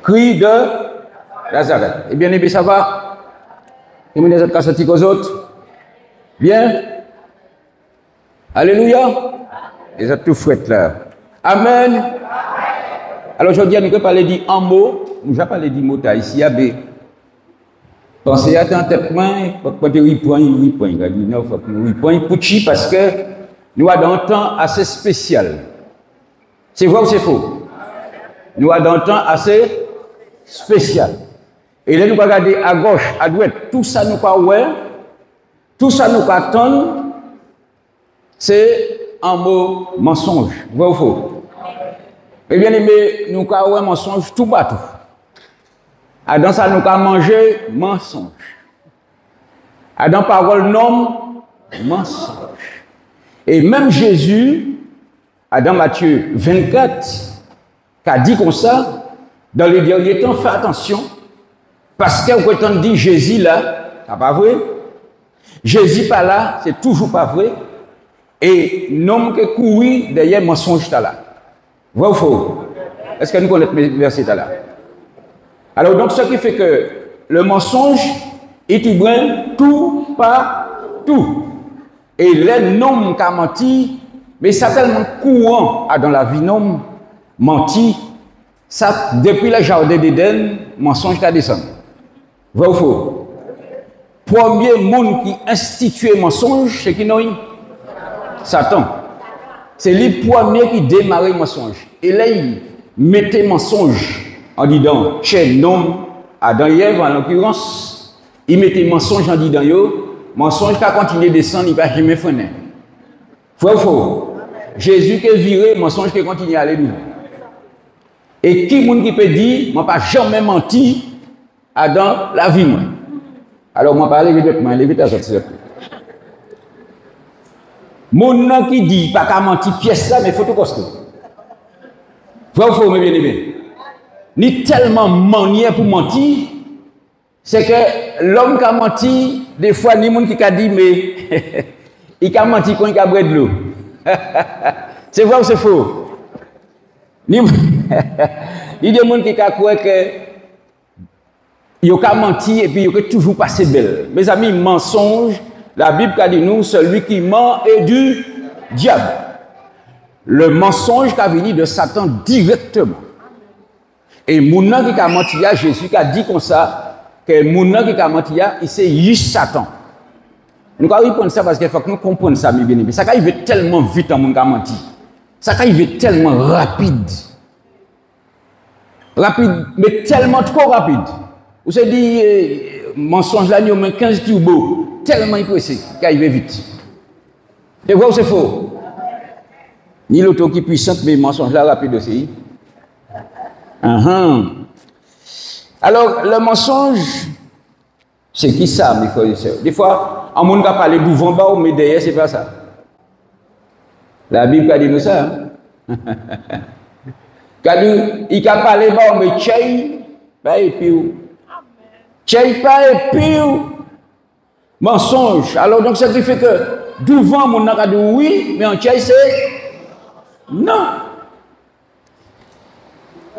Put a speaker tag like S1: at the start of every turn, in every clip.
S1: cri de Nazareth. Eh bien, aimé, ça va? Et vous n'êtes pas senti qu'aux autres? Bien? Alléluia? Ils êtes tout fouettés là. Amen. Alors aujourd'hui, nous allons parler d'un mot. Nous allons parler d'un mot ici. Pensez à tant de points, quand tu 8 points, il a dit non, il faut que nous 8 points, parce que nous avons un temps assez spécial. C'est vrai ou c'est faux? Nous avons un temps assez spécial. Et là, nous allons regarder à gauche, à droite, tout ça nous pas ouais, tout ça nous attend, c'est un mot mensonge. Vrai ou faux? Eh bien, aimé, nous avons un mensonge tout partout. Dans ça, nous avons mangé mensonge. Dans parole non, mensonge. Et même Jésus, dans Matthieu 24, qui a dit comme ça, dans les derniers temps, fais attention, parce que quand on dit Jésus là, c'est pas vrai. Jésus pas là, c'est toujours pas vrai. Et l'homme qui couru derrière mensonge là. Vrai ou faux? Est-ce que nous connaissons les versets là? Alors donc ce qui fait que le mensonge est tout par tout. Et les noms qui ont menti, mais c'est tellement courant dans la vie nom menti, ça depuis le jardin d'Éden, mensonge qui descendu. Vrai ou faux? Premier monde qui institue mensonge, c'est qui nous? Satan. C'est lui premier qui démarre le mensonge. Et là, il mettait mensonge en disant, chez l'homme, Adam et Ève en l'occurrence, il mettait mensonge en disant, mensonge qui a continué de descendre, il ne va jamais freiner. Vrai ou faux? Jésus qui est viré, mensonge qui continue à aller loin. Et qui monde qui peut dire, moi pas jamais menti dans la vie moi. Alors moi parler directement, levez ta tête. Mon nom qui dit pas qu'à mentir pièce ça mais faut tout costaud. Vrai ou faux mes bien-aimés? Ni tellement manière pour mentir, c'est que l'homme qui a menti, des fois ni monde qui a dit mais il a menti quand il a bu de l'eau. C'est vrai ou c'est faux? Il y a des gens qui croient que il a menti et puis il a toujours passé belle. Mes amis, mensonge, la Bible a dit nous, celui qui ment est du diable. Le mensonge qui a venu de Satan directement. Et Mouna qui a menti, Jésus qui a dit comme ça, que Mouna qui a menti, c'est juste Satan. Nous allons répondre ça parce qu'il faut que nous comprenions ça, mes bien-aimés. Ça arrive tellement vite en monde qui a menti. Ça arrive tellement rapide. Rapide, mais tellement trop rapide. Vous savez, dit, mensonge là, il y a 15 turbos, tellement pressé, qu'il arrive vite. C'est vrai ou c'est faux? Ni l'auto qui est puissante, mais mensonge là, rapide aussi. Alors, le mensonge, c'est qui ça, mes frères et sœurs? Des fois, un monde qui a parlé devant bas, mais derrière, c'est pas ça. La Bible a dit nous ça. Hein? Il a parlé bas, mais tchèi, pas épiou. Tchèi, pas épiou. Mensonge. Alors, donc, ça qui fait que devant, mon a dit oui, mais en tchèi, c'est non.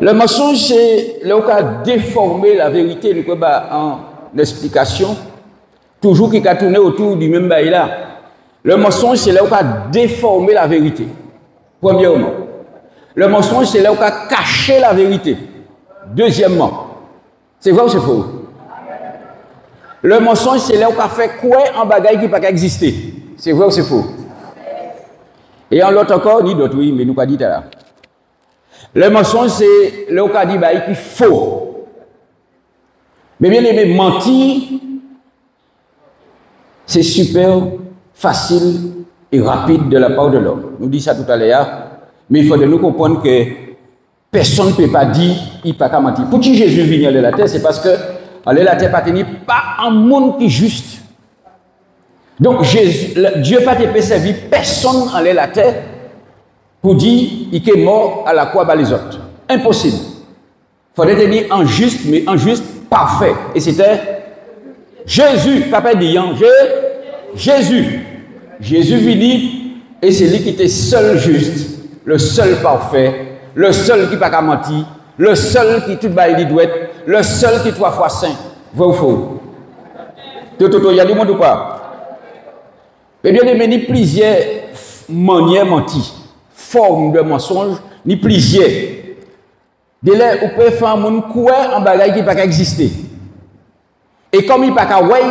S1: Le mensonge, c'est là où on a déformé la vérité, nous en explication, toujours qui a tourné autour du même bail là. Le mensonge, c'est là où on a déformé la vérité. Premièrement. Le mensonge, c'est là où on a caché la vérité. Deuxièmement. C'est vrai ou c'est faux? Le mensonge, c'est là où on a fait quoi en bagaille qui n'a pas existé. C'est vrai ou c'est faux? Et en l'autre encore, ni d'autres, oui, mais nous pas dit là. Le mensonge, c'est là où on a dit qu'il est faux. Mais bien aimé, mentir, c'est super facile et rapide de la part de l'homme. Nous dit ça tout à l'heure, mais il faut de nous comprendre que personne ne peut pas dire qu'il n'a pas qu'à mentir. Pour qui Jésus vient de la terre, c'est parce que la terre pas un monde qui est juste. Donc Dieu n'a pas servi personne en la terre pour dire qu'il est mort à la croix par les autres. Impossible. Il faudrait te dire injuste, mais injuste parfait. Et c'était Jésus, papa dit, Jésus. Jésus vit et c'est lui qui était seul juste, le seul parfait, le seul qui n'a pas menti, Le seul qui tout bail doit être, le seul qui 3 fois saint. Vrai ou faux? Il y a du monde ou pas? Et bien aimé, ni plusieurs manières menties, formes de mensonges, ni plusieurs. Dès là, vous pouvez faire un monde quoi en bagaille qui n'a pas exister. Et comme il n'a pas qu'à ouais,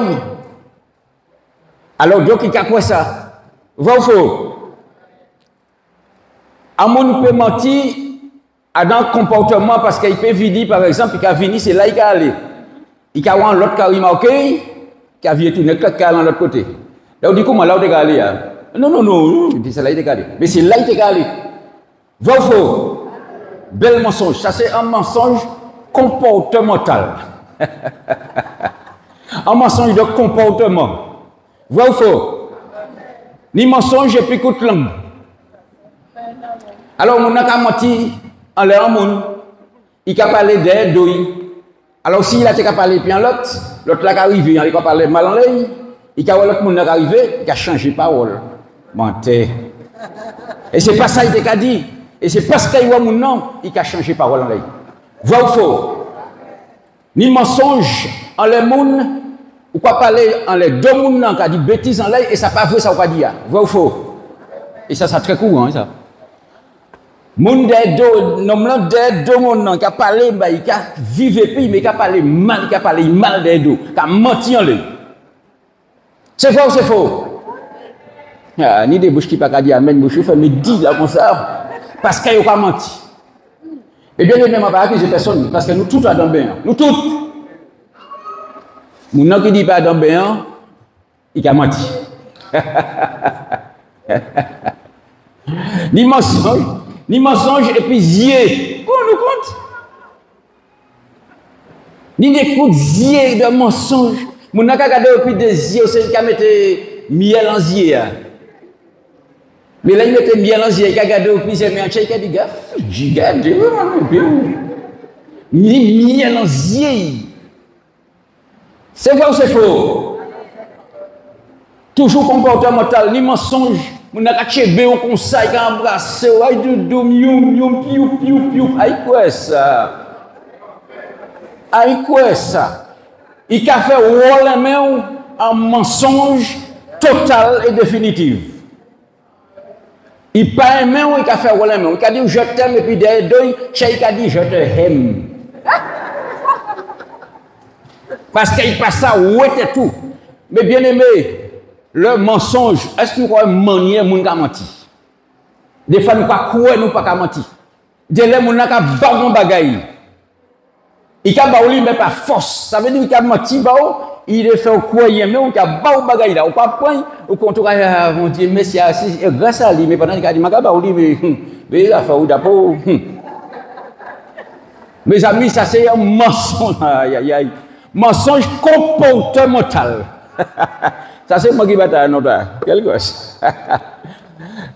S1: alors donc il a quoi ça? Vrai ou faux? Un monde peut mentir dans le comportement parce qu'il peut venir, par exemple, il a venir, c'est là qu'il a allé. Il a un l'autre qui a remarqué, qui a vu tout le monde dans l'autre côté. Là, on dit comment là, il a allé. Non, c'est là qu'il est allé. Mais c'est là qu'il est allé. Vrai ou faux? Bel mensonge. Ça, c'est un mensonge comportemental. Un mensonge de comportement. Vrai ou faux? Ni mensonge et puis coup de langue. Alors, on a menti en l'air monde. Il a parlé d'aide d'oï. Alors, s'il a parlé puis en l'autre l'a arrivé, il a parlé mal en l'air. Il a l'autre monde arrivé, il a changé parole. Menteur. Et c'est pas ça qu'il a dit. Et c'est parce qu'il y a mon nom, il a changé parole en l'air. Vrai ou faux? Ni mensonge en l'air monde. Ou quoi parler en les deux monde qui a dit bêtises en l'air et ça pas vrai ça ou pas dire. Vrai ou faux? Et ça c'est très courant ça. Monde des deux nom des deux monde qui a parlé il a vivre puis mais qui a parlé mal des deux, qui a menti en l'air. C'est vrai ou c'est faux? Ah, ni des bouches qui pas dire amen bouche fait mais dit là comme ça parce qu'il a pas menti. Et bien même pas accuser personne parce que nous tous dans bien. Nous tous. Mon nom qui dit pas dans bien, il a menti. Ni mensonge et puis zier. Qu'on nous compte? Ni des coups de zier de mensonge. Mon nom qui a regardé depuis des zier, c'est qui a mis miel en zier. Mais là, il mettait miel en zier, il a regardé depuis c'est un chèque qui a dit gaffe. J'ai gardé, miel en zier. C'est vrai ou c'est faux? Toujours comportemental, ni mensonge. On a caché béo comme ça, il a embrassé, aïe doudou, miou, piou. Aïe quoi ça? Il a fait wall main un mensonge total et définitif. Il pas aimé ou il a fait wall main. Il a dit je t'aime et puis derrière deux, il a dit je te aime. Parce qu'il passe ça, ouais, et tout. Mais bien aimé, le mensonge, est-ce que nous croyons manier moun ka menti? Des fois, nous pas croire, nous pas menti. Des fois, moun ka bagon bagay. Il a baouli, mais pas force. Ça veut dire qu'il a menti, il est fait croire, mais on a baou bagay là. Ou pas point, ou quand on a mon Dieu, mais c'est grâce à lui, mais pendant qu'il a dit, ma baouli, mais il a fait ou d'abord. Mes amis, ça c'est un mensonge. Aïe. Mensonge comportemental. Ça c'est moi qui vais t'en dire. Quelle gosse.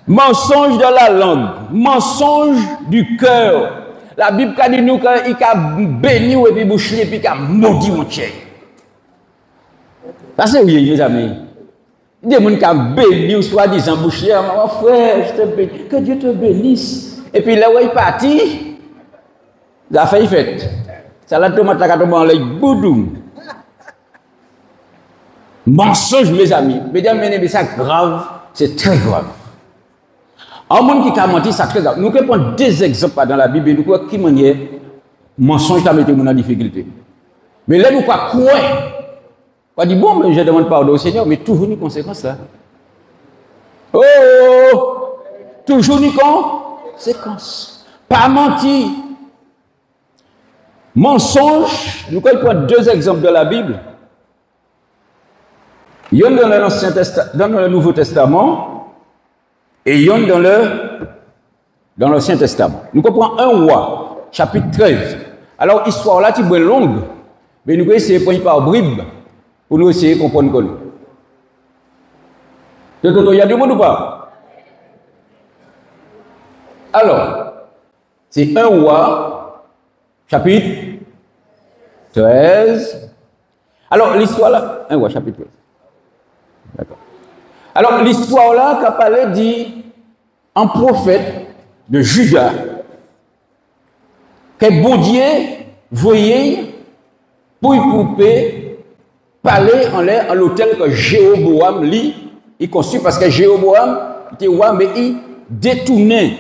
S1: Mensonge de la langue. Mensonge du cœur. La Bible dit nous qu'il a béni et puis bouché et puis qu'il a maudit mon chien. Ça c'est oui, mes amis. Des gens qui ont béni ou soi-disant bouché. Mon frère, je te bénis. Que Dieu te bénisse. Et puis là où il est parti, il a fait fête. Ça la tomate la tombe en l'air boudoum. Mensonge, mes amis. Mesdames, mais c'est grave, c'est très grave. Un monde qui a menti, c'est très grave. Nous pouvons prendre deux exemples dans la Bible, nous pouvons qui manière mensonge qui a mis mon en difficulté. Mais là, nous pouvons croire. On dit, bon, mais je demande pardon au Seigneur, mais toujours une conséquence là. Oh! Toujours une conséquence. Pas mentir. Mensonge, nous prenons deux exemples de la Bible. Il y en a dans le Nouveau Testament et il y en a dans l'Ancien Testament. Nous comprenons un roi, chapitre 13. Alors, l'histoire là, c'est longue, mais nous allons essayer de prendre par bribes pour nous essayer de comprendre. Il y a du monde ou pas? Alors, c'est un roi, chapitre 13. Alors, l'histoire là, un roi, chapitre 13. D'accord. Alors, l'histoire là, qu'a parlé dit un prophète de Juda que bon Dieu voyait pour y couper, parler en l'air à l'hôtel que Jéroboam lit, il construit parce que Jéroboam était roi, mais il détournait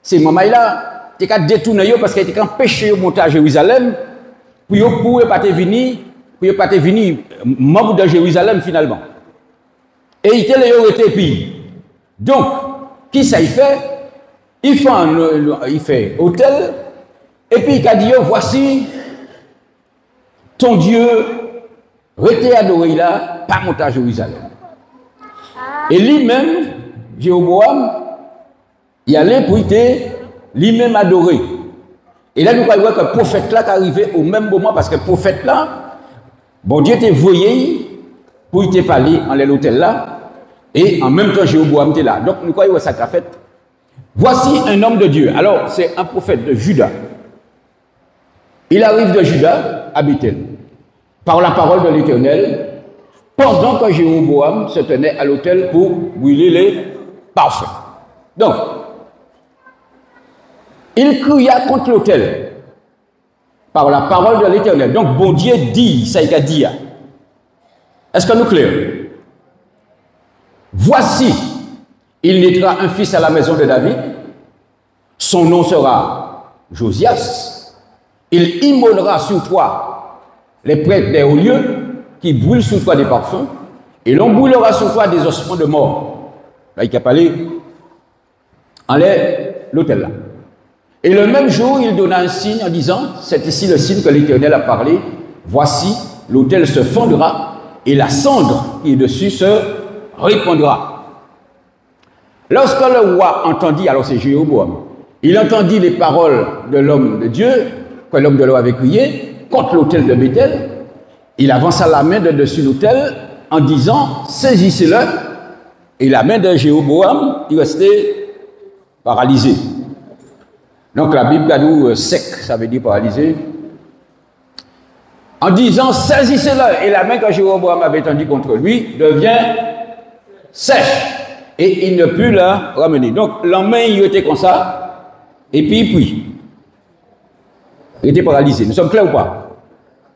S1: ces moments-là, il a détourné parce qu'il était empêché de monter à Jérusalem pour ne pas venir, membre de Jérusalem finalement. Et il était pire. Donc, qui ça il fait? Il fait hôtel, et puis il a dit, voici ton Dieu, restez adoré là, pas monter à Jérusalem. Et lui-même, Jéroboam, il allait pour lui-même adoré. Et là, nous voyons que le prophète là est arrivé au même moment, parce que le prophète là, bon Dieu était voyé pour te parler en l'hôtel là, et en même temps Jéroboam était là. Donc nous voyons ça qu'a fait. Voici un homme de Dieu. Alors, c'est un prophète de Juda. Il arrive de Juda à Bethel, par la parole de l'Éternel, pendant que Jéroboam se tenait à l'autel pour brûler les parfums. Donc, il cria contre l'autel, par la parole de l'Éternel. Donc, bon Dieu dit, ça y a dit. Est-ce que nous clair? Voici, il naîtra un fils à la maison de David, son nom sera Josias, il immolera sur toi les prêtres des hauts lieux qui brûlent sur toi des parfums, et l'on brûlera sur toi des ossements de mort. Là, il a parlé en l'autel là. Et le même jour, il donna un signe en disant, c'est ici le signe que l'Éternel a parlé, voici, l'autel se fondra, et la cendre qui est dessus se répandra. Lorsque le roi entendit, alors c'est Jéroboam, il entendit les paroles de l'homme de Dieu, que l'homme de l'eau avait crié, contre l'autel de Bethel, il avança la main de dessus l'autel en disant, saisissez-le, et la main de Jéroboam, il restait paralysé. Donc la Bible a dit sec, ça veut dire paralysé. En disant, saisissez-le, et la main que Jéroboam avait tendue contre lui devient sèche. Et il ne put la ramener. Donc, la main, il était comme ça, et puis, il était paralysé. Nous sommes clairs ou pas?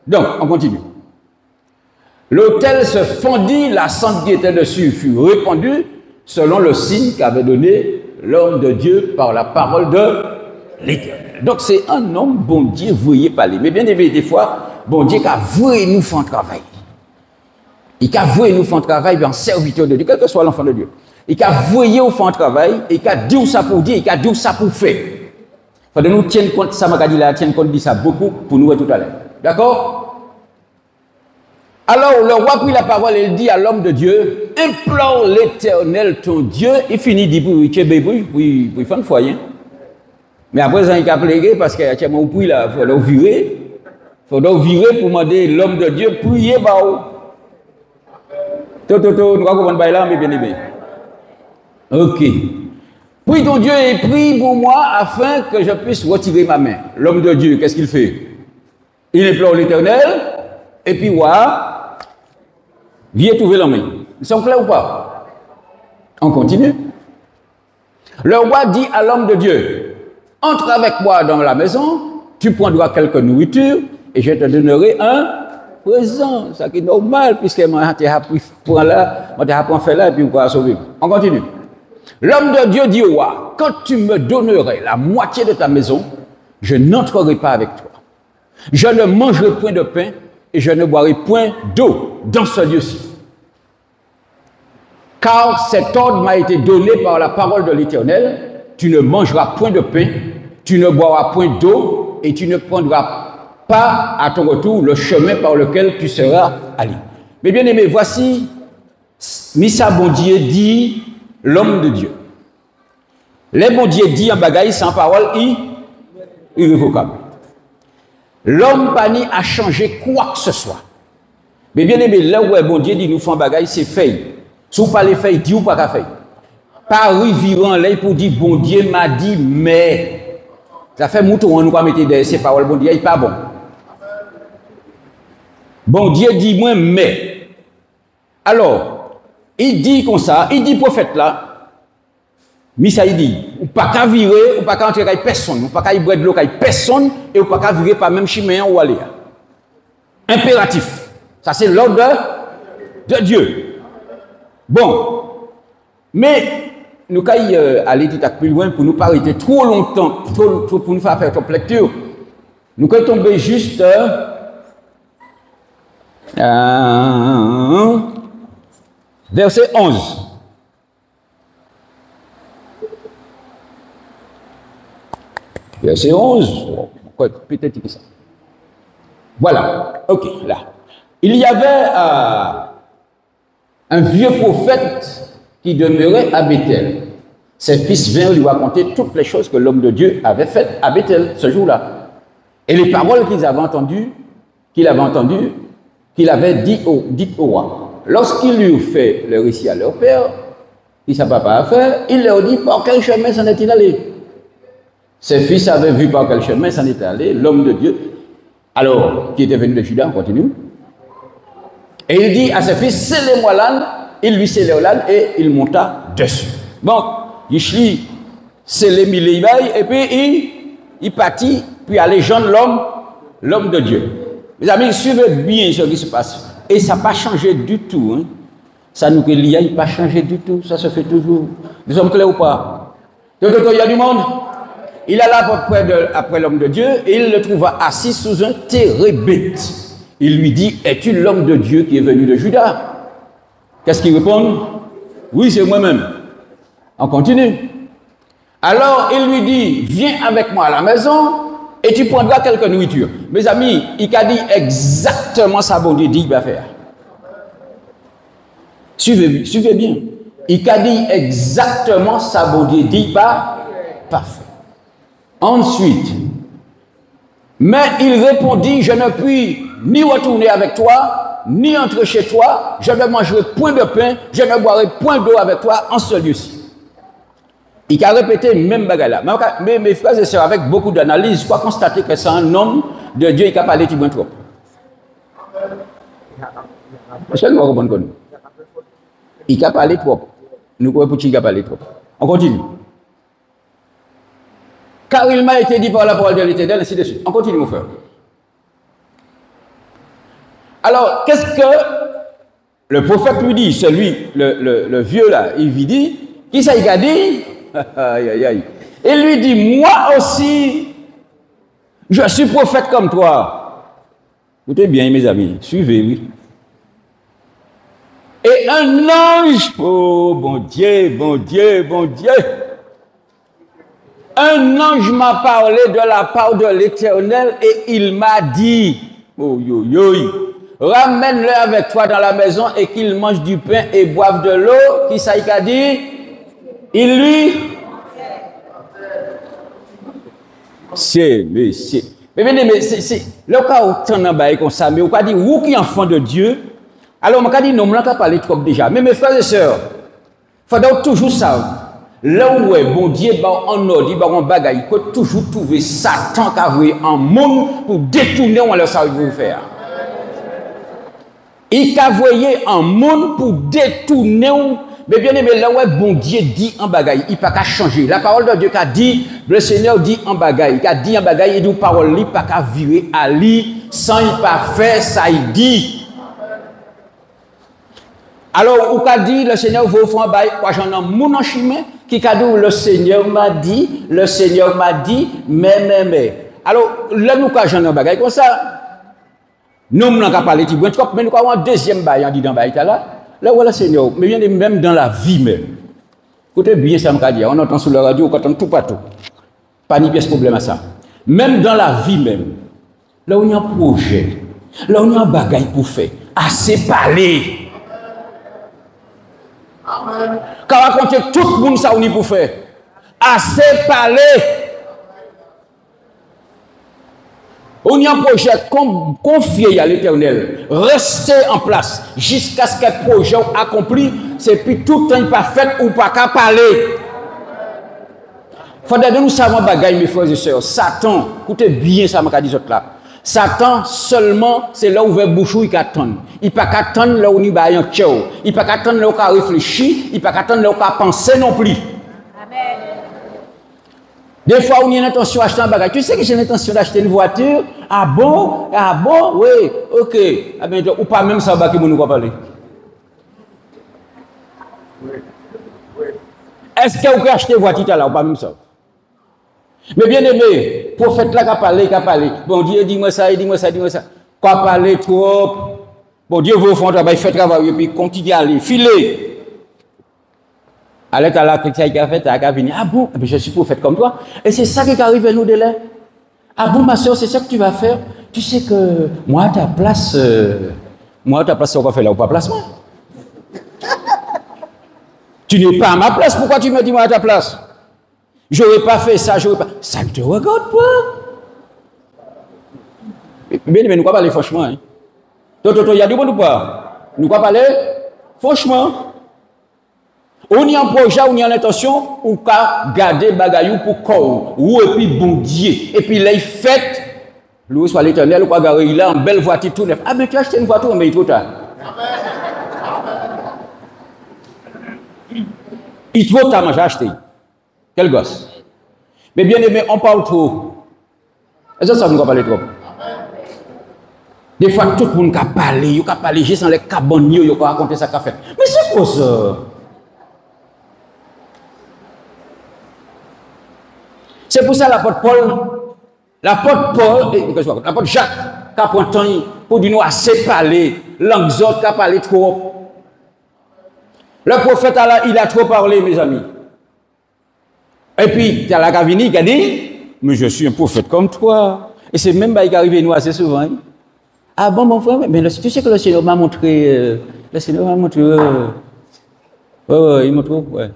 S1: Donc, on continue. L'autel se fondit, la cendre qui était dessus fut répandue, selon le signe qu'avait donné l'homme de Dieu par la parole de l'Éternel. Donc, c'est un homme, bon Dieu, voyez parler. Mais bien aimé, des fois, bon Dieu, qu'a voué nous faire un travail. Il a voué nous faire un travail en serviteur de Dieu, quel que soit l'enfant de Dieu. Il a voué au faire un travail, il a dit ça pour dire, il a dit ça pour faire. Il faut que nous tiennes compte, ça m'a dit là, tienne compte de ça beaucoup pour nous tout à l'heure. D'accord? Alors le roi prit la parole et il dit à l'homme de Dieu, implore l'Éternel ton Dieu. Il finit de dire pour faire un foyer. Mais après ça, il a plaigé parce qu'il y a mon puits là, il faut le virer. Il faut le virer pour demander l'homme de Dieu prier. Nous allons là, mais bien aimé. Ok. Prie ton Dieu et prie pour moi afin que je puisse retirer ma main. L'homme de Dieu, qu'est-ce qu'il fait? Il implore l'Éternel et puis viens trouver la main. Ils sont clairs ou pas? On continue. Le roi dit à l'homme de Dieu, entre avec moi dans la maison, tu prendras quelque nourriture et je te donnerai un présent. Ça qui est normal puisque moi je appris pour là, moi je faire là et puis on va sauver. On continue. L'homme de Dieu dit au roi, quand tu me donnerais la moitié de ta maison, je n'entrerai pas avec toi. Je ne mangerai point de pain et je ne boirai point d'eau dans ce lieu-ci. Car cet ordre m'a été donné par la parole de l'Éternel, tu ne mangeras point de pain, tu ne boiras point d'eau et tu ne prendras pas à ton retour le chemin par lequel tu seras allé. Mais bien aimé, voici, Missa bon Dieu dit l'homme de Dieu. Les bon Dieu dit en bagaille sans parole irrévocable. L'homme pas ni à changer quoi que ce soit. Mais bien aimé, là où bon Dieu dit nous font bagaille, c'est fait. Si vous parlez fait, dit ou pas qu'à fait. Pas arriver en l'air pour dire bon Dieu m'a dit mais. Ça fait mouton on nous va mettre des ces paroles bon Dieu, il n'est pas bon. Bon Dieu dit moi mais. Alors, il dit comme ça, il dit prophète là, Mais ça il dit, ou pas qu'à virer, ou pas qu'à entrer avec personne, ou pas qu'à y boire de l'eau avec personne, et ou pas qu'à virer par même chimien ou aller. Impératif. Ça c'est l'ordre de Dieu. Bon. Mais nous allons aller tout à plus loin pour nous pas arrêter trop longtemps, pour nous faire trop lecture. Nous allons tomber juste verset 11. Verset 11. Peut-être que ça. Voilà. Ok, là. Il y avait un vieux prophète qui demeurait à Bethel. Ses fils vinrent lui raconter toutes les choses que l'homme de Dieu avait faites à Bethel ce jour-là. Et les paroles qu'il avait entendues, qu'il avait dites au roi. Lorsqu'il lui fait le récit à leur père, il ne savait pas à faire, il leur dit par quel chemin s'en est-il allé. Ses fils avaient vu par quel chemin s'en était allé, l'homme de Dieu, alors, qui était venu de Juda, on continue. Et il dit à ses fils, scellez-moi l'âne, il lui scellait l'âne et il monta dessus. Bon, il scellé mille et puis il partit, puis allait joindre l'homme de Dieu. Mes amis, suivez bien ce qui se passe. Et ça n'a pas changé du tout. Hein. Ça nous il n'a pas changé du tout. Ça se fait toujours. Nous sommes clairs ou pas? Il y a du monde. Il alla après l'homme de Dieu et il le trouva assis sous un térébinthe. Il lui dit, es-tu l'homme de Dieu qui est venu de Juda? Qu'est-ce qu'il répond? Oui, c'est moi-même. On continue. Alors il lui dit, viens avec moi à la maison et tu prendras quelques nourritures. Mes amis, il a dit exactement ça, bon Dieu dit qu'il va faire. Suivez bien. Il a dit exactement ça, bon Dieu dit pas faire. Ensuite, mais il répondit, je ne puis ni retourner avec toi, ni entrer chez toi, je ne mangerai point de pain, je ne boirai point d'eau avec toi en ce lieu-ci. Il a répété le même bagage là. Mais mes frères et sœurs, avec beaucoup d'analyse, je crois constater que c'est un homme de Dieu qui a parlé tout trop. Est-ce que nous comprenons? Il a parlé trop. Nous croyons qu'il a parlé trop. On continue. Car il m'a été dit par la parole de l'Éternel, ainsi de suite. On continue, mon frère. Alors, qu'est-ce que le prophète lui dit? Celui, le vieux là, il lui dit, qui ça il a dit? Aïe, aïe, aïe. Il lui dit, moi aussi, je suis prophète comme toi. Écoutez bien, mes amis, suivez, oui. Et un ange, oh bon Dieu, bon Dieu, bon Dieu. Un ange m'a parlé de la part de l'Éternel et il m'a dit, oh yo yo, ramène-le avec toi dans la maison et qu'il mange du pain et boive de l'eau. Qui ça il a dit? Il lui. C'est. Mais c'est. Le cas où tu as comme ça, mais on a dit, vous qui enfant de Dieu, alors on a dit, non, on a parlé trop déjà. Mais mes frères et sœurs, il faut toujours savoir. Là où est bon Dieu, en ordre, il bagaille, il peut toujours trouver Satan qui a vu un monde pour détourner on le savait vous faire. Il a voyé un monde pour détourner. Mais bien aimé, là où est bon Dieu dit en bagaille, il ne peut pas changer. La parole de Dieu qui a dit, le Seigneur dit en bagaille, il a dit en bagaille, il dit parole, il ne peut pas virer à lui sans il pas faire ça, il dit. Alors, ou qu'a dit, le Seigneur vous offre un bail, quoi j'en ai mon en chemin, qui a dit, le Seigneur m'a dit, mais. Alors, là, nous, quand j'en ai un bagage comme ça, nous, nous n'avons pas parlé de mais nous avons un deuxième bail, on dit dans le bail là, voilà, Seigneur, mais bien même dans la vie même. Écoutez bien ça, me dit, on entend sur la radio, on entend tout partout. Pas ni pièce problème à ça. Même dans la vie même, là où il y a un projet, là où il y a un bagage pour faire, assez parler. Quand on raconte tout le monde ça on y pour faire. Assez parler. On y a un projet confié à l'Éternel. Restez en place jusqu'à ce que le projet accompli. C'est puis tout le temps pas fait ou pas qu'à parler. Faudrait que nous savons bagaille mes frères et sœurs. Satan, écoutez bien ça m'a dit là. Satan seulement, c'est là où il bouchou, il attend. Il ne peut pas attendre là où il va y avoir. Il ne peut pas attendre là où il réfléchir. Il ne peut pas attendre là où il penser non plus. Amen. Des fois, on a l'intention d'acheter un bagage. Tu sais que j'ai l'intention d'acheter une voiture. Ah bon? Ah bon? Oui, ok. Ah ben, ou pas même ça, qui nous va parler. Est-ce que vous pouvez acheter une voiture là ou pas même ça? Mais bien aimé, prophète là qui a parlé. Bon Dieu, dis-moi ça, dis-moi ça. Quand parler trop, bon Dieu vous font travail, fait travail, et puis continue à aller, filer. Alors, la critique qui a fait, elle a venir. Ah bon, je suis prophète comme toi. Et c'est ça qui arrive à nous de là. Ah bon, ma soeur, c'est ça que tu vas faire. Tu sais que moi, à ta place, on va faire là ou pas place, moi. Tu n'es pas à ma place, pourquoi tu me dis moi à ta place? J'aurais pas fait ça, j'aurais pas. Ça ne te regarde pas. Mais nous ne pas parler franchement. Hein. Il y a du bon ou pas? Nous ne pas parler franchement. On y a un projet, on y a l'intention, on peut garder bagayou pour corps, ou et puis bon Dieu, et puis là il fait, loué soit l'Éternel, ou pas garder là en belle voiture tout neuf. Ah mais tu as acheté une voiture, mais il est trop tard. Il est trop tard, moi j'ai acheté. Quel gosse. Mais bien aimé, on parle trop. Est-ce que ça nous va parler trop? Des fois tout le monde a parlé, juste dans les cabanes, il a raconté ça qu'a fait. Mais c'est quoi ça? C'est pour ça l'apôtre Jacques, qui a pris un temps pour dire nous assez parler, langue autres qui a parlé trop. Le prophète Allah, il a trop parlé, mes amis. Et puis, tu as la Gavini qui a dit, mais je suis un prophète comme toi. Et c'est même qui arrive nous assez souvent. Hein. Ah bon, mon frère, mais tu sais que le Seigneur m'a montré, il montre, ouais.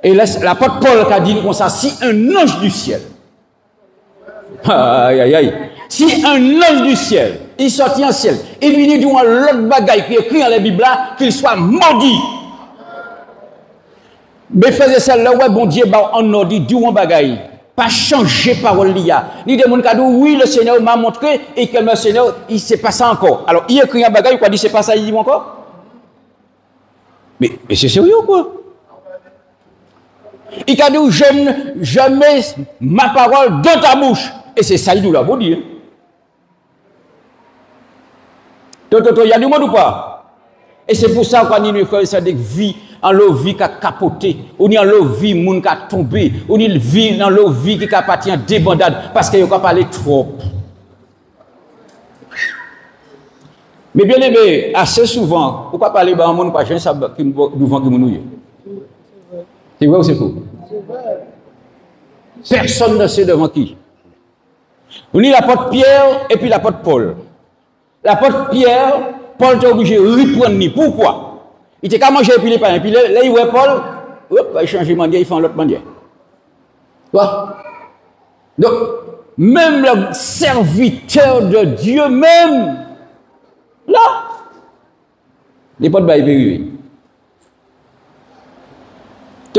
S1: Et l'apôtre Paul a dit comme ça, si un ange du ciel, si un ange du ciel, il sortit en ciel, il vient dire l'autre bagaille qui est écrit dans la Bible là, qu'il soit maudit. Mais faisait celle-là, ouais, bon Dieu, on a dit, un bagaille, pas changer parole l'IA. Ni des gens qui disent, oui, le Seigneur m'a montré, et que le Seigneur, il ne sait pas ça encore. Alors, il écrit un bagaille, quoi, dit, c'est pas ça, il dit encore? Mais c'est sérieux, quoi? Il a dit, je mets ma parole dans ta bouche. Et c'est ça, il nous l'a beau dire. Il y a du monde ou pas? Et c'est pour ça qu'on dit que ça des vies, en l'eau vie qui a capoté, on y a l'eau vie, moun qui a tombé, on y a vie dans l'eau vie qui a parti en débandade parce qu'il a parlé trop. Mais bien aimé, assez souvent, pourquoi parler de monde pas jeune ça qui devant qui nous. C'est vrai ou c'est faux? Personne ne sait devant qui. On y l'apôtre Pierre et puis l'apôtre Paul. L'apôtre Pierre, Paul était obligé de reprendre. Pourquoi? Il était qu'à manger et puis il pas. Et puis là, il voit Paul, il change de manière, il fait l'autre manière. Tu vois? Donc, même le serviteur de Dieu, même, là, les potes va y périr.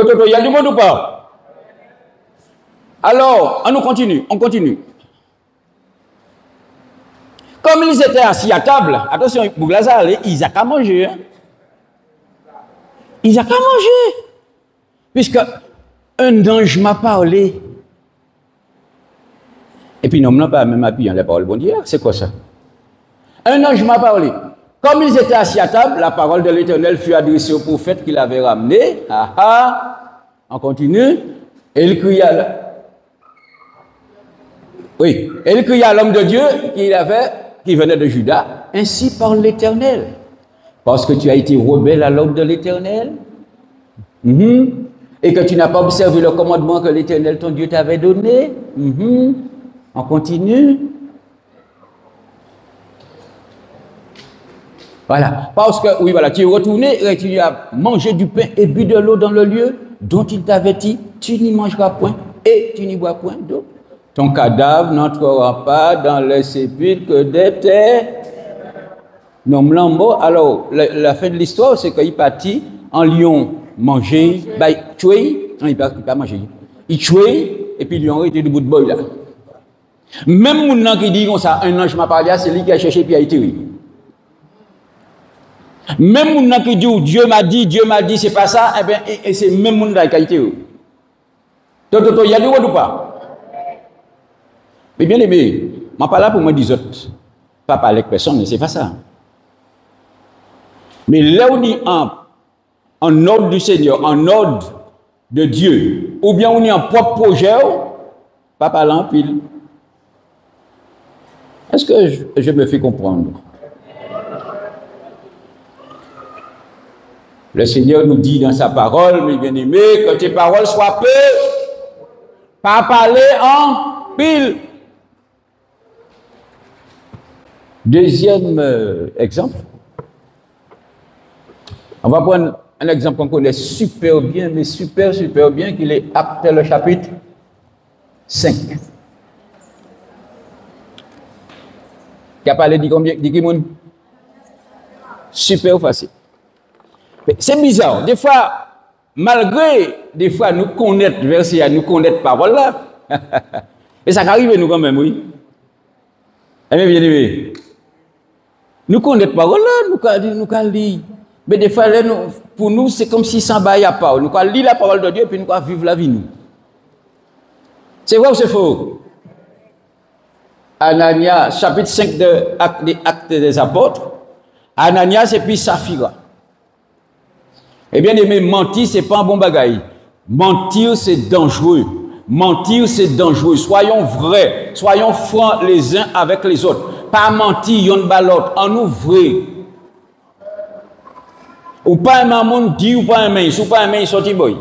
S1: Il y a du monde ou pas? Alors, on continue. Comme ils étaient assis à table, attention, Bouglaza, ils n'ont qu'à manger. Hein? Ils n'ont qu'à manger. Puisque un ange m'a parlé. Et puis, non, pas même appuyé la parole, bon Dieu, c'est quoi ça? Un ange m'a parlé. Comme ils étaient assis à table, la parole de l'Éternel fut adressée au prophète qui l'avait ramené. On continue. Et il cria. Oui, et il cria à l'homme de Dieu qui venait de Juda. Ainsi parle l'Éternel. Parce que tu as été rebelle à l'ordre de l'Éternel. Et que tu n'as pas observé le commandement que l'Éternel, ton Dieu, t'avait donné. On continue. Voilà. Parce que, oui, voilà, tu es retourné et tu as mangé du pain et bu de l'eau dans le lieu dont il t'avait dit, tu n'y mangeras point et tu n'y bois point d'eau. Ton cadavre n'entrera pas dans les sépulcres de tes... Non, alors, la fin de l'histoire, c'est qu'il partit en lion manger, tuer, non, il ne pas manger. Il tuait et puis il lui a été du bout de boy là. Même mon qui dit comme ça, un ange m'a parlé, c'est lui qui a cherché puis a été. Même mon qui dit Dieu m'a dit, c'est pas ça, et bien, et c'est même mon qui a été. Il y a du monde ou pas? Mais bien aimé, je ne suis pas là pour me dire autres. Pas parler avec personne, mais c'est pas ça. Mais là où on est en ordre du Seigneur, en ordre de Dieu, ou bien on est en propre projet, pas parler en pile. Est-ce que je me fais comprendre? Le Seigneur nous dit dans sa parole, mes bien-aimés, que tes paroles soient peu, pas parler en pile. Deuxième exemple. On va prendre un exemple qu'on connaît super bien, mais super bien, qu'il est Actes le chapitre 5. Qui a parlé de combien? De qui monde? Super facile. C'est bizarre. Des fois, malgré des fois nous connaître verset, nous connaître parole là, et ça arrive nous quand même, oui. Eh bien, bien aimé, nous connaître parole là, nous lire. Mais des fois, pour nous, c'est comme si sans bail à pas. Nous lire la parole de Dieu et puis nous vivre la vie nous. C'est vrai ou c'est faux? Ananias, chapitre 5 des Actes des Apôtres, Ananias et puis Saphira. Eh bien aimé, mentir, c'est pas un bon bagaille. Mentir, c'est dangereux. Mentir, c'est dangereux. Soyons vrais, soyons francs les uns avec les autres. Pas mentir, yon ba l'autre, en nous vrai. Ou pas un monde dit ou pas un main, ou pas un main sorti boy.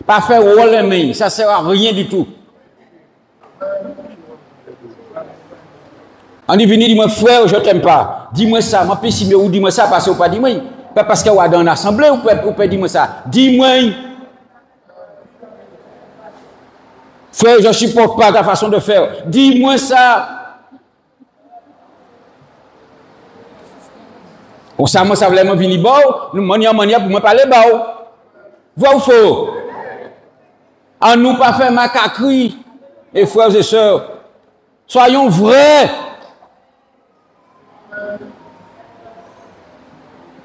S1: Pas faire rôle un main, ça sert à rien du tout. On dit venir dis-moi frère, je t'aime pas. Dis-moi ça, moi pessimiste ou dis-moi ça parce que ou pas dis-moi. Pas parce que vous êtes dans l'assemblée ou peut dire ça. Dis-moi. Frère, je ne supporte pas ta façon de faire. Dis-moi ça. On ça, moi, ça voulait me venir bas. Nous manions pour me parler bas. Vrai ou faux? En nous pas faire macacri. Et frères et sœurs, soyons vrais.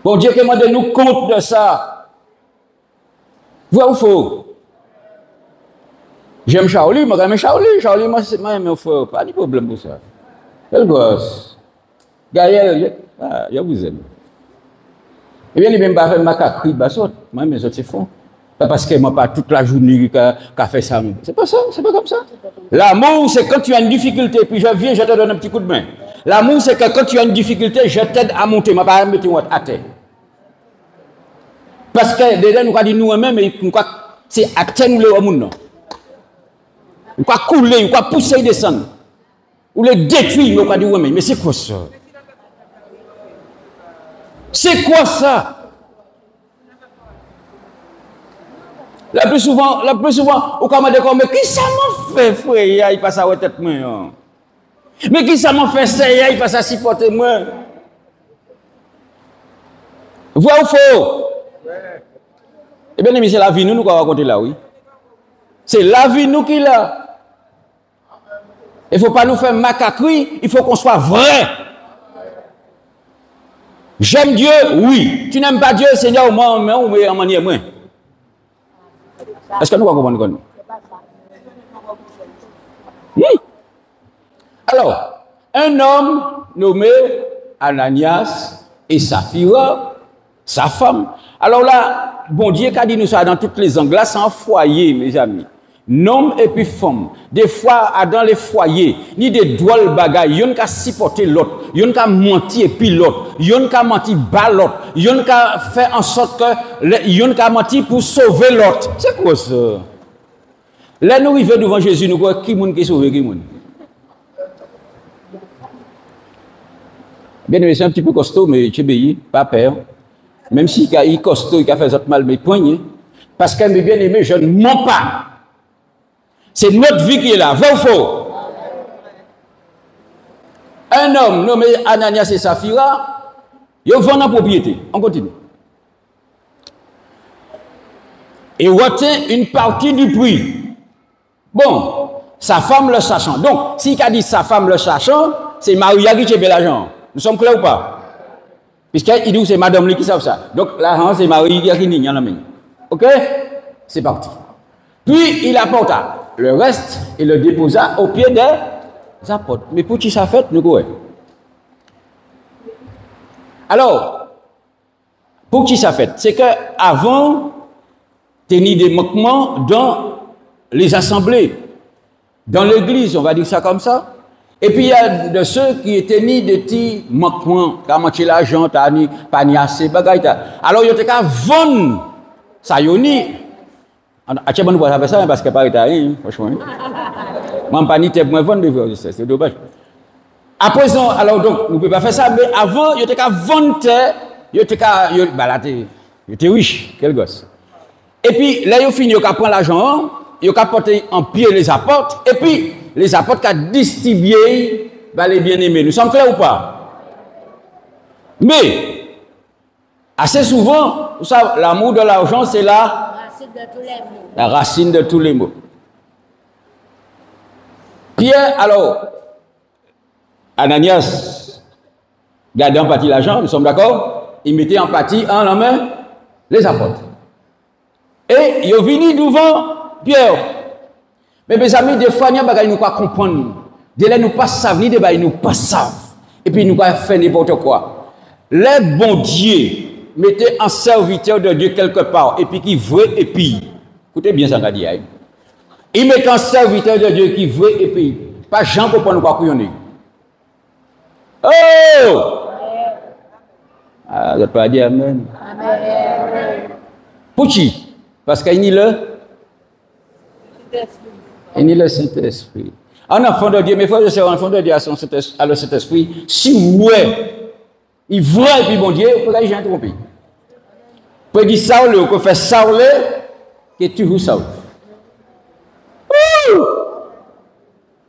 S1: Pour Dieu que moi de nous compte de ça. Vrai ou faux? J'aime Charlie, moi j'aime Charlie. Charlie, moi j'aime frère. Pas de problème pour ça. Quel gosse. Gaël, je vous aime. Eh bien, il ne même pas faire ma cacri, moi mes autres c'est fond. Pas parce que moi pas toute la journée qu'a fait ça. C'est pas ça, c'est pas comme ça. L'amour, c'est quand tu as une difficulté, puis je viens, je te donne un petit coup de main. L'amour, c'est que quand tu as une difficulté, je t'aide à monter, ma pas mettre à terre. Parce que déjà, nous avons dit nous-mêmes, c'est à terre nous les hommes. Nous avons couler, nous avons pousser et descendre. Ou les détruire, nous avons dit oui, mais c'est quoi ça? C'est quoi ça? La plus souvent, on commence à dire, mais qui ça m'a fait, frère, il passe à la tête, moi. Mais qui ça m'a fait, ça, il passe à supporter, moi. Vrai ou faux? Eh bien, c'est la vie, nous allons raconter là, oui. C'est la vie, nous qui là. Il ne faut pas nous faire macacri, il faut qu'on soit vrai. J'aime Dieu, oui. Tu n'aimes pas Dieu, Seigneur, moi, en manière, moi. Est-ce que nous comprenons? Oui. Alors, un homme nommé Ananias et Saphira, sa femme. Alors là, bon Dieu qui a dit nous ça dans toutes les angles, là c'est un foyer, mes amis. Homme et puis femme. Des fois, dans les foyers, ni des drôles bagailles, yon ka supporter l'autre, yon ka menti et puis l'autre, yon ka menti bas l'autre, yon ka fait en sorte que yon ka menti pour sauver l'autre. C'est quoi ça? Là, nous arrivons devant Jésus, nous voyons qui moun qui sauve qui moun. Bien, c'est un petit peu costaud, mais tu obéis, pas peur. Même si il est costaud, il a fait mal, mais poignet. Parce que mes bien-aimés, je ne mens pas. C'est notre vie qui est là, vrai ou faux? Un homme nommé Ananias et Saphira, ils vendent en propriété. On continue. Et retient une partie du prix. Bon, sa femme le sachant. Donc, s'il a dit sa femme le sachant, c'est Maria qui tient l'argent. Nous sommes clairs ou pas? Puisqu'il dit que c'est madame qui savent ça. Donc, l'argent, c'est Marie qui a mis en la main. Ok? C'est parti. Puis il apporta le reste et le déposa au pied des apôtres. Mais pour qui ça fait, nous quoi? Alors, pour qui ça fait? C'est que avant, tenir des manquements dans les assemblées, dans l'église, on va dire ça comme ça. Et puis il y a de ceux qui étaient ni de petits manquements, qui ont manqué l'argent, pas ni assez, bagaille. Alors il y a qu'à vendre ça, yoni. À tiens, on va faire ça parce que pas rien, franchement. Moi, pas ni moi vendre, c'est dommage. À présent, alors donc, nous ne pouvons pas faire ça, mais avant, il y a qu'à vendre, il y a qu'à, bah là, il était riche, quel gosse. Et puis, là, il finit, il y a prendre l'argent, il y a porter en pied les apôtres, et puis, les apôtres qui ont distribué les bien-aimés. Nous sommes clairs ou pas? Mais, assez souvent, vous savez, l'amour de l'argent, c'est la racine de tous les maux. Pierre, alors, Ananias, gardant en partie l'argent, nous sommes d'accord? Il mettait en partie en la main les apôtres. Et il est venu devant Pierre. Mais mes amis, des fois, nous ne pouvons pas comprendre. Dès là, nous ne pas savent, ni des nous ne pas savent. Et puis, nous ne faire n'importe quoi. Les bons dieux mettaient un serviteur de Dieu quelque part, et puis qui veut et puis. Écoutez bien ça, dit. Ils mettent un serviteur de Dieu qui veut et puis. Pas Jean pour nous quoi qu'on est. Oh! Ah, vous n'avez pas dit Amen. Amen. Pour qui? Parce qu'il y a le Saint-Esprit. Un enfant de Dieu, mais il faut que c'est un enfant de Dieu à le Saint-Esprit. Si ouais, il voit et puis bon Dieu, il faut que j'ai trompé. Pour dire ça, on peut faire ça, que tu vous sauves.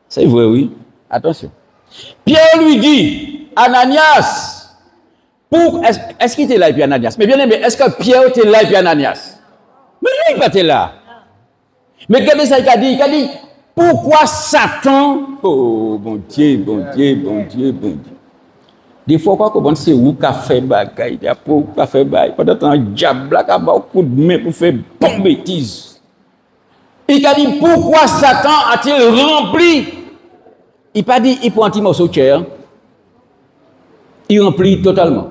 S1: C'est vrai, oui. Attention. Pierre lui dit, Ananias, est-ce qu'il était là et puis Ananias? Mais bien aimé, est-ce que Pierre était là et puis Ananias? Mais lui, il n'est pas là. Mais qu'est-ce qu'il a dit? Il a dit, pourquoi Satan? Oh, bon Dieu, bon Dieu, bon Dieu, bon Dieu. Des fois, quoi, comment c'est où qu'a fait bagaille, il y a pour qu'a fait bagaille, pendant que un diable là, qu'a un coup de main pour faire bonne bêtise. Il a dit, pourquoi Satan a-t-il rempli? Il n'a pas dit, il prend un petit morceau de chair. Il remplit totalement.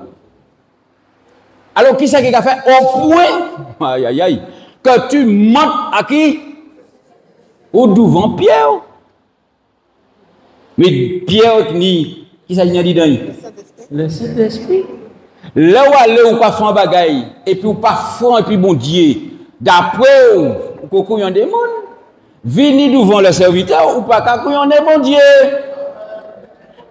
S1: Alors, qui c'est qui a fait au point, aïe, aïe, aïe, que tu montes à qui? Au devant Pierre. Mais Pierre, qui ça dit dans le Saint-Esprit. Là où aller ou pas faire un bagaille, et puis ou pas faire et puis bon Dieu, d'après ou qu'on y a des mondes, venez devant le serviteur ou pas qu'on y a des bon Dieu.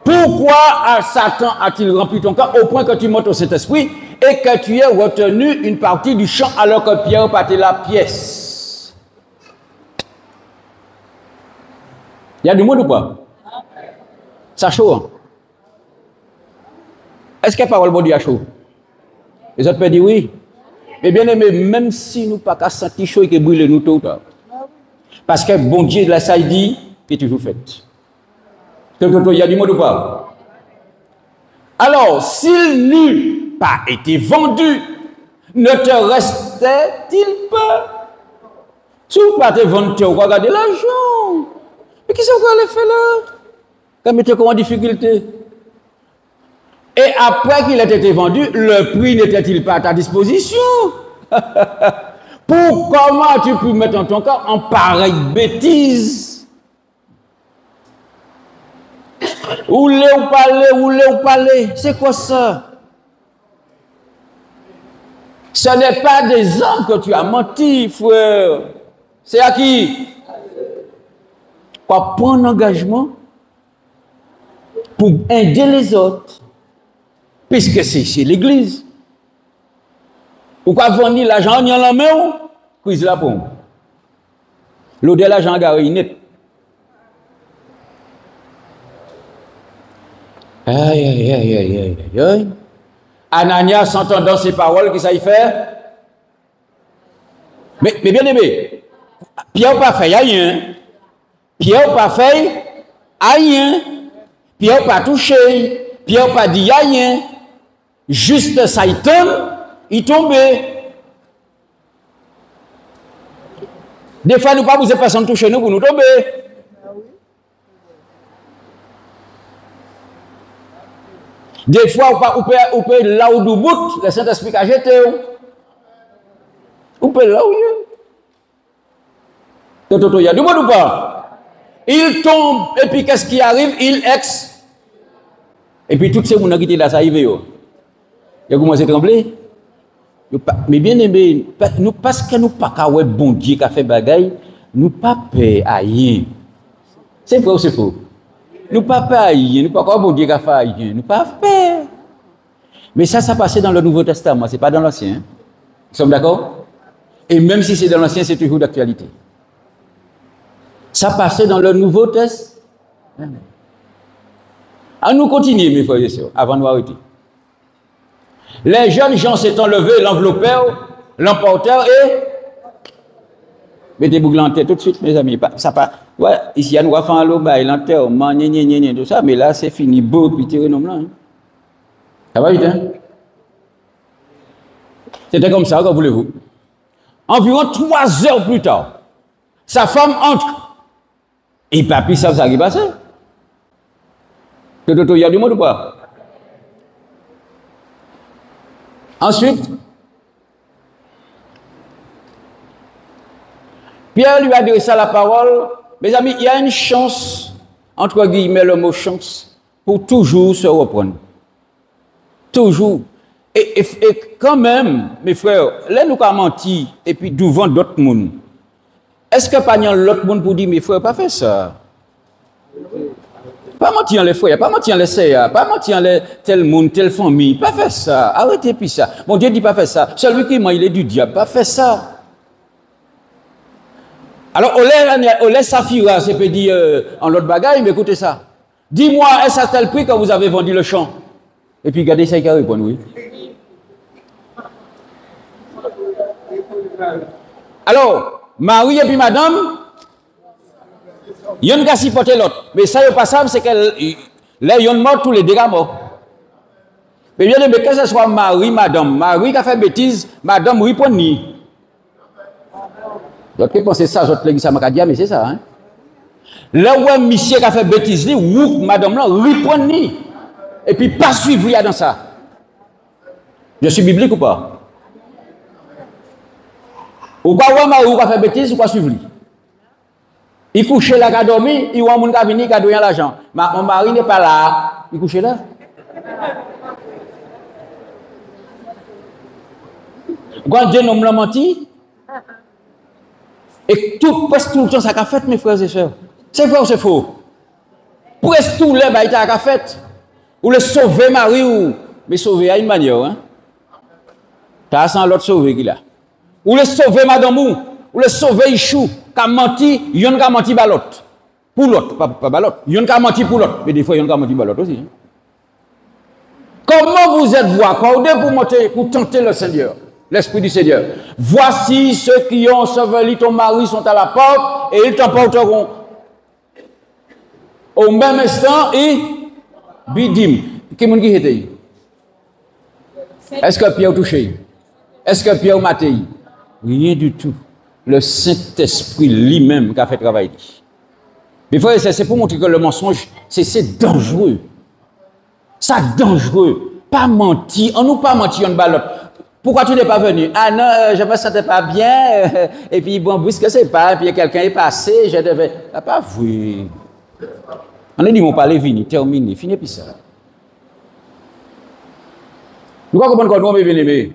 S1: Pourquoi Satan a-t-il rempli ton cœur au point que tu montes au Saint-Esprit et que tu aies retenu une partie du chant alors que Pierre partait la pièce? Il y a du monde ou pas? Ça chaud, hein? Est-ce que la parole de Dieu a chaud? Les autres peuvent dire oui. Mais bien aimé, même si nous pas qu'à sentir chaud et que brûle nous tout, parce que bon Dieu, là, ça dit, que tu vous faites. Il y a du monde ou pas? Alors, s'il n'eût pas été vendu, ne te restait-il pas? Si vous ne te vendre, tu vas garder l'argent. Mais qu'est-ce qu'on va faire là? Quand tu es en difficulté. Et après qu'il ait été vendu, le prix n'était-il pas à ta disposition? Comment tu peux mettre en ton corps en pareille bêtise? Où parler, c'est quoi ça? Ce n'est pas des hommes que tu as menti, frère. C'est à qui? Quoi, prendre un engagement pour aider les autres, puisque c'est l'église. Pourquoi vendre l'argent en la main ou cuise la pompe? L'odeur de l'argent garé net. Aïe, aïe, aïe, aïe, aïe, aïe. Ananias, entendant ces paroles, qu'est-ce qu'il fait? Mais bien aimé, Pierre n'a pas fait rien. Pierre n'a pas fait rien. Pierre n'a pas touché. Pierre n'a pas dit rien. Juste Satan, il tombait. Des fois, nous pas besoin de personne toucher nous pour nous tomber. Des fois, on peut là où nous bout, le Saint-Esprit a jeté. On peut là où il y a du monde ou pas? Il tombe, et puis qu'est-ce qui arrive? Il ex. Et puis toutes ces gens qui étaient là, ça arrive. Ils ont commencé à trembler. Mais bien aimé, nous, parce que nous pas qu'à bon Dieu qui a fait bagaille, nous pas peur à rien. C'est vrai ou c'est faux? Nous pas peur à rien, nous pas qu'à bon Dieu qui a fait rien, nous pas peur. Mais ça passait dans le Nouveau Testament, c'est pas dans l'Ancien. Nous sommes d'accord? Et même si c'est dans l'Ancien, c'est toujours d'actualité. Ça passait dans le Nouveau Testament. À nous continuer, mes frères et sœurs, avant de nous arrêter. Les jeunes gens s'étant levés, l'enveloppèrent, l'emportèrent et mettez-vous en tête tout de suite, mes amis. Ça pas. Ouais, ici, il y a nous faire un lot, l'enterrement, tout ça, mais là, c'est fini, beau, puis tiré nom là. Hein. Ça va vite, hein? C'était comme ça, quand voulez-vous. Environ 3 heures plus tard, sa femme entre. Et papy, ça qui passe. Il y a du monde ou pas? Ensuite, Pierre lui a adressé la parole. Mes amis, il y a une chance, entre guillemets le mot chance, pour toujours se reprendre. Toujours. Et quand même, mes frères, là nous avons menti, et puis devant d'autres mondes. Est-ce que pas l'autre monde pour dire, mes frères, pas fait ça? Pas mentir les frères, pas mentir les sœurs, pas mentir les tel monde, telle famille, pas faire ça. Arrêtez puis ça. Mon Dieu dit pas faire ça. Celui qui ment, il est du diable, pas faire ça. Alors, on laisse Safira, c'est peut dire en l'autre bagaille, mais écoutez ça. Dis-moi, est-ce à tel prix que vous avez vendu le champ? Et puis, regardez ça qui répond, oui. Alors, Marie et puis madame, il y a une qui a supporté l'autre. Mais ça, le passable, c'est que là, il y a une mort, tous les dégâts morts. Mais bien, mais que ce soit Marie, madame, Marie qui a fait bêtise, madame, oui, pour ni. Donc, vous pensez ça, j'autre l'église, ça m'a dit, mais c'est ça, hein. Là où monsieur qui a fait bêtise, ou madame, là, oui, pour ni. Et puis, pas suivre dans ça. Je suis biblique ou pas? Ou pas, ou Marie qui a fait bêtise, ou pas suivre. Il couche là, il a dormi, il y a un monde qui a venu, qui a donné l'argent. Mon mari n'est pas là, il couche là. Quand Dieu nous l'a menti, et presque tout le temps, ça a fait, mes frères et sœurs. C'est vrai ou c'est faux? Presque tout le temps, ça a fait. Ou le sauver Marie, ou mais sauver à une manière. Hein? Tu as sans l'autre sauver qu'il a. Ou le sauver madame, ou le sauver Ichou, qui a menti, il y a un menti par l'autre. Pour l'autre, pas l'autre. Il y a un menti pour l'autre. Mais des fois, il y a un menti par l'autre aussi. Hein? Comment vous êtes vous accordés pour tenter le Seigneur, l'Esprit du Seigneur? Voici ceux qui ont enseveli ton mari sont à la porte et ils t'emporteront. Au même instant, et bidim. Qui était? Est-ce que Pierre touché? Est-ce que Pierre maté? Rien du tout. Le Saint-Esprit lui-même qui a fait travail. Mais frère, c'est pour montrer que le mensonge, c'est dangereux. Ça dangereux. Pas mentir. On nous pas mentir en ballot. Pourquoi tu n'es pas venu? Ah non, je me sentais pas bien. Et puis bon, puisque c'est pas, et puis quelqu'un est passé, je devais. Ah, pas vrai. On a dit mon parler fini, terminé, fini puis ça. Nous comprenons quoi, nous, bien aimés.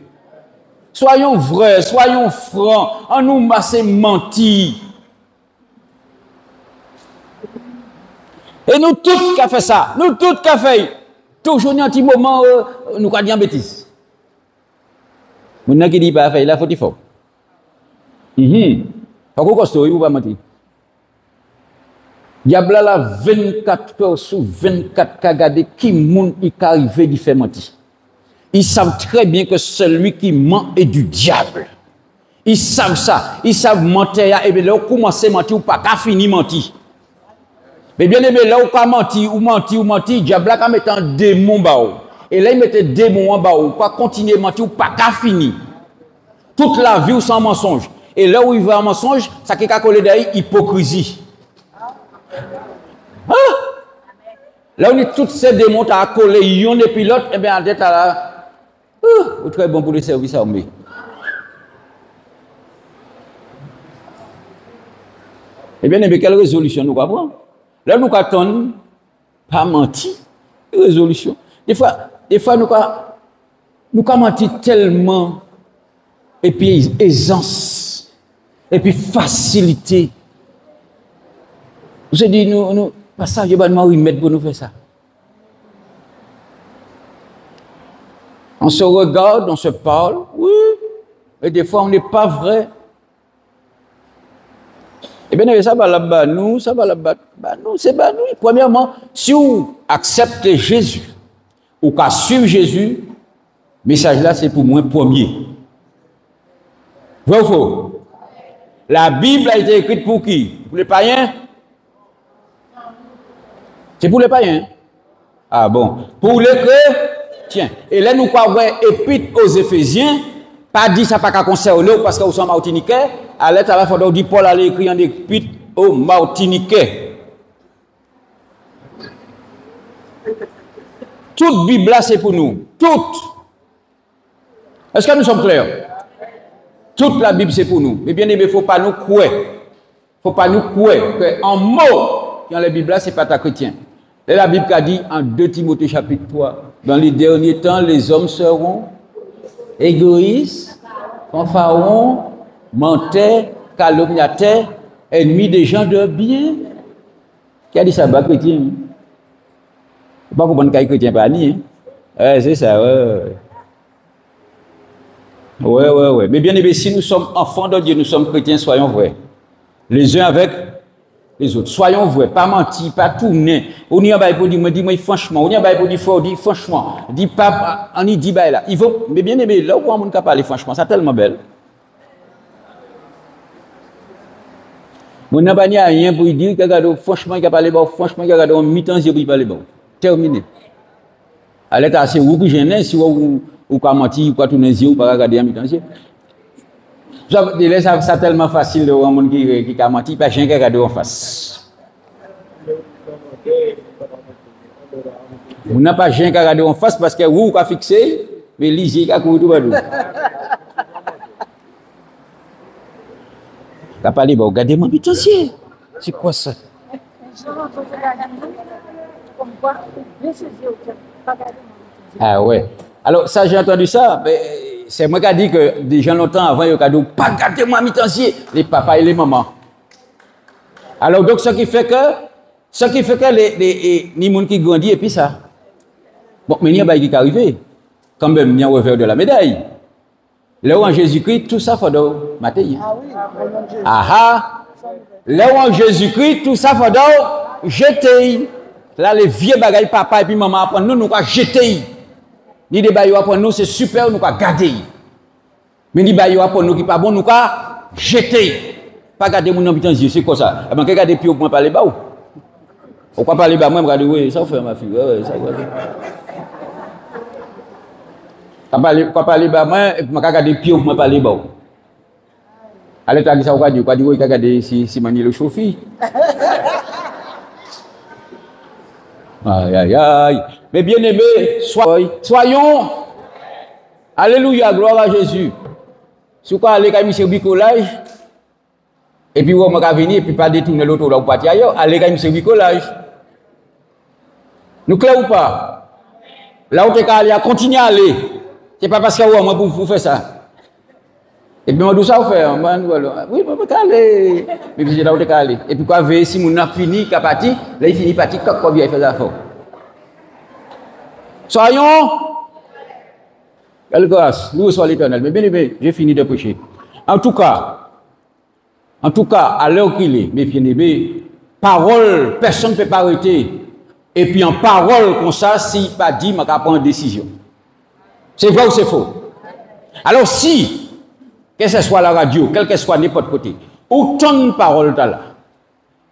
S1: Soyons vrais, soyons francs. On nous masse menti. Et nous tous qui avons fait ça, nous tous qui avons fait, toujours un petit moment, nous avons dit en bêtise. Nous n'avons pas dit pas faire, là, faut qu'il faut. Faut qu'on costaud, il ne faut pas mentir. Diable là 24 heures sur 24 qui a gardé qui monde qui arrive qui fait mentir. Ils savent très bien que celui qui ment est du diable. Ils savent ça. Ils savent mentir. Et bien là, on commence à mentir ou pas, qu'à finir mentir. Mais bien aimé, là où pas mentir, le diable là, mettre un démon en bas. Et là, il mettait démon en bas. Pas continuer à mentir ou pas, qu'à finir. Toute la vie ou sans mensonge. Et là où il va en mensonge, ça qui a collé derrière, hypocrisie. Ah! Là où toutes ces démons à coller, yon et puis l'autre, et bien en tête à la. Très bon pour les services armés. Eh bien, quelle résolution nous avons? Là, nous attendons, pas mentir, résolution. Des fois nous avons menti tellement, et puis aisance, et puis facilité. Vous avez dit, nous, pas ça, je vais me mettre pour nous faire ça. On se regarde, on se parle, oui, et des fois on n'est pas vrai. Eh bien, ça va là-bas, nous, ça va là-bas, nous, c'est pas nous. Premièrement, si vous acceptez Jésus, ou qu'à suivre Jésus, le message là, c'est pour moi premier. Vrai ou faux? La Bible a été écrite pour qui? Pour les païens? C'est pour les païens. Ah bon. Pour les chrétiens. Et là, nous croyons épître aux Éphésiens, pas dit ça pas qu'à concerner parce que vous sommes martiniquais. À l'aide à la fois, on dit Paul a écrit en épître aux Martiniquais. Toute Bible là, c'est pour nous. Toute. Est-ce que nous sommes clairs? Toute la Bible, c'est pour nous. Mais bien aimé, il ne faut pas nous croire. Il ne faut pas nous croire qu'en mots, dans la Bible là, ce n'est pas ta chrétien. Et la Bible a dit en 2 Timothée chapitre 3, dans les derniers temps, les hommes seront égoïstes, fanfarons, menteurs, calomniateurs, ennemis des gens de bien. Qui a dit ça, bah, chrétien? Pas comprendre qu'il y a chrétien pas ni. Ouais, c'est ça, ouais. Ouais. Mais bien aimé, si nous sommes enfants de Dieu, nous sommes chrétiens, soyons vrais. Les uns avec les autres. Soyons vrais, pas mentir, pas tourner. On y a pas pour dire, dis-moi franchement. On y a pas pour dire, faut dire franchement. Dis pas, on y dit bah là. Il faut, mais bien aimé, là où on peut parler franchement, c'est tellement belle. On n'a pas rien pour dire, regarde, franchement, il a parlé bon, franchement, il a regardé en mi-temps, il parler bon. Terminé. Allez, c'est vous qui gênez, si vous pas mentir, ou pas tourner les yeux, ou pas regarder en mi-temps. Ça tellement facile de voir un monde qui a menti, pas rien qui regarde en face. Vous n'avez pas rien qui regarde en face parce que vous avez fixé, mais lisez, qui a couru tout le monde. T'as parlé, bon, regardez-moi, putain, c'est quoi ça? Ah ouais. Alors, ça, j'ai entendu ça, mais c'est moi qui ai dit que des gens longtemps avant, ils ont dit, pas gardez-moi mitancier, les papas et les mamans. Alors, donc, ce qui fait que les gens qui grandissent, et puis ça. Bon, mais il y a des qui arrivé. Quand même, il y a un revers de la médaille. Là où en Jésus-Christ, tout ça, il faut mater. Ah oui, ah. Là où en Jésus-Christ, tout ça, il faut jeter. Là, les vieux bagailles, papa et puis maman apprennent nous, nous allons jeter. Ni des bails apprennent nous, c'est super, nous allons garder. Mais ni bails apprennent nous qui pas bon, nous allons jeter. Pas garder mon habitant, c'est quoi ça? Eh bien, regardez puis au point par les bas. Au point par les bas, moi, je regarde, oui, ça fait ma fille. Ouais, ça va. Quand parler bas, moi, je regarde puis au point par les bas. Allez, tu as dit ça, quoi, dit, oui, regardez si manier le chauffe. Aïe. Mais bien aimés, soyons. Alléluia, gloire à Jésus. Si vous allez quand même bricolage, et puis vous allez venir, et puis pas détourner l'autre là ou partir ailleurs, allez quand même bricolage. Nous clair ou pas? Là où tu es allé, continuez à aller. Ce n'est pas parce que vous pour vous faire ça. Et puis, on doit ça faire. Oui, on peut aller. Mais puis, là où tu es allé. Et puis, quand si mon a fini, qui a parti, là, il finit parti, quand vient faire ça. Soyons. Quelle grâce. Nous sommes l'Éternel. Mais bien aimé, j'ai fini de prêcher. En tout cas, à l'heure qu'il est, mes bien-aimés, parole, personne ne peut pas arrêter. Et puis, en parole comme ça, si pas dit, je vais prendre une décision. C'est vrai ou c'est faux? Alors, si, que ce soit la radio, quel que soit n'importe côté, autant de paroles là.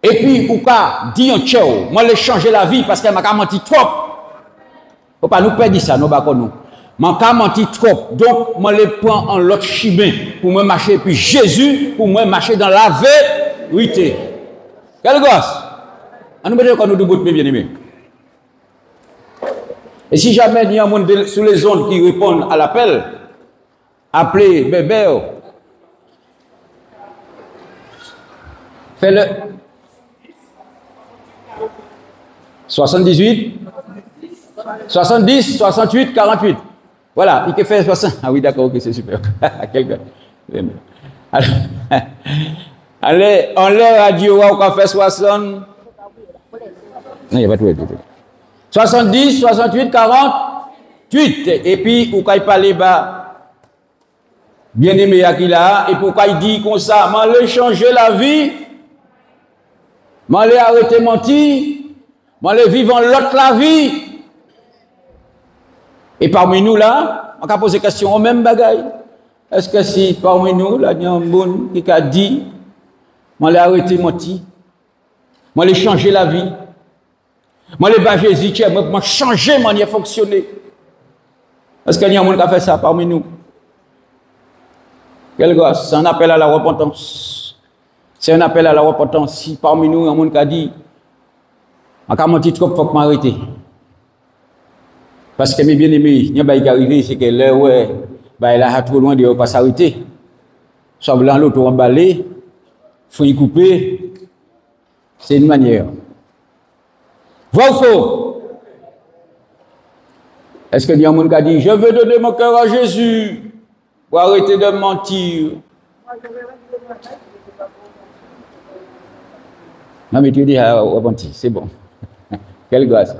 S1: Et puis, ou ka dit un tchao, moi, je changer la vie parce qu'elle m'a menti trop. Faut pas nous perdre ça, nous, nous. Manka menti trop. Donc, moi les prends en l'autre chemin pour moi marcher. Puis Jésus, pour moi marcher dans la vérité. Quelle gosse? On nous met quand nous debout, bien aimés. Et si jamais il y a un monde sur les zones qui répondent à l'appel, appelez bébé. Fais-le. 78, 70, 68, 48. Voilà, il fait 60. Ah oui, d'accord, ok, c'est super. Quelqu'un. Allez, on les radio, on va faire 60. Non, il n'y a pas tout. 70, 68, 48. Et puis, où il parle bas, bien aimé à qui là, et pourquoi il dit comme ça, m'allez changer la vie, m'allez arrêter mentir, m'allez vivre en l'autre la vie. Et parmi nous là, on va poser question au même bagaille. Est-ce que si parmi nous, là, il y a un bon qui a dit, m'allez arrêter mentir, m'allez changer la vie, m'allez bas Jésus, m'allez changer manière de fonctionner. Est-ce qu'il y a un monde qui a fait ça parmi nous? Quel gosse? C'est un appel à la repentance. C'est un appel à la repentance. Si parmi nous, il y a un monde qui a dit, en cas menti trop, il faut que m'arrête. Parce que mes bien-aimés, il y a un qui arrivé, c'est que là, ouais, bah, il a trop loin de ne pas s'arrêter. Soit blanc, l'autre emballé, faut y couper. C'est une manière. Vrai ou faux? Est-ce qu'il y a un monde qui a dit, je veux donner mon cœur à Jésus pour arrêter de mentir? Non, mais tu dis, repenti, c'est bon. Quelle grâce.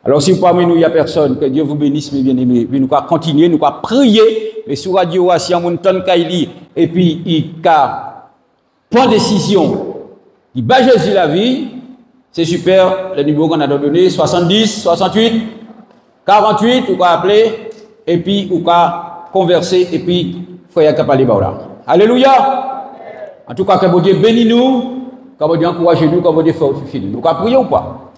S1: Alors, si parmi nous, il n'y a personne, que Dieu vous bénisse, mes bien-aimés. Puis nous allons continuer, nous allons prier. Et sur Radio, si on a et puis il prend décision, il bat Jésus la vie, c'est super. Le numéro qu'on a donné, 70, 68, 48, vous pouvez appeler, et puis vous pouvez converser, et puis il faut y aller là. Alléluia! En tout cas, que Dieu bénisse nous, que Dieu encourage nous, que Dieu fasse fini. Nous allons prier ou pas?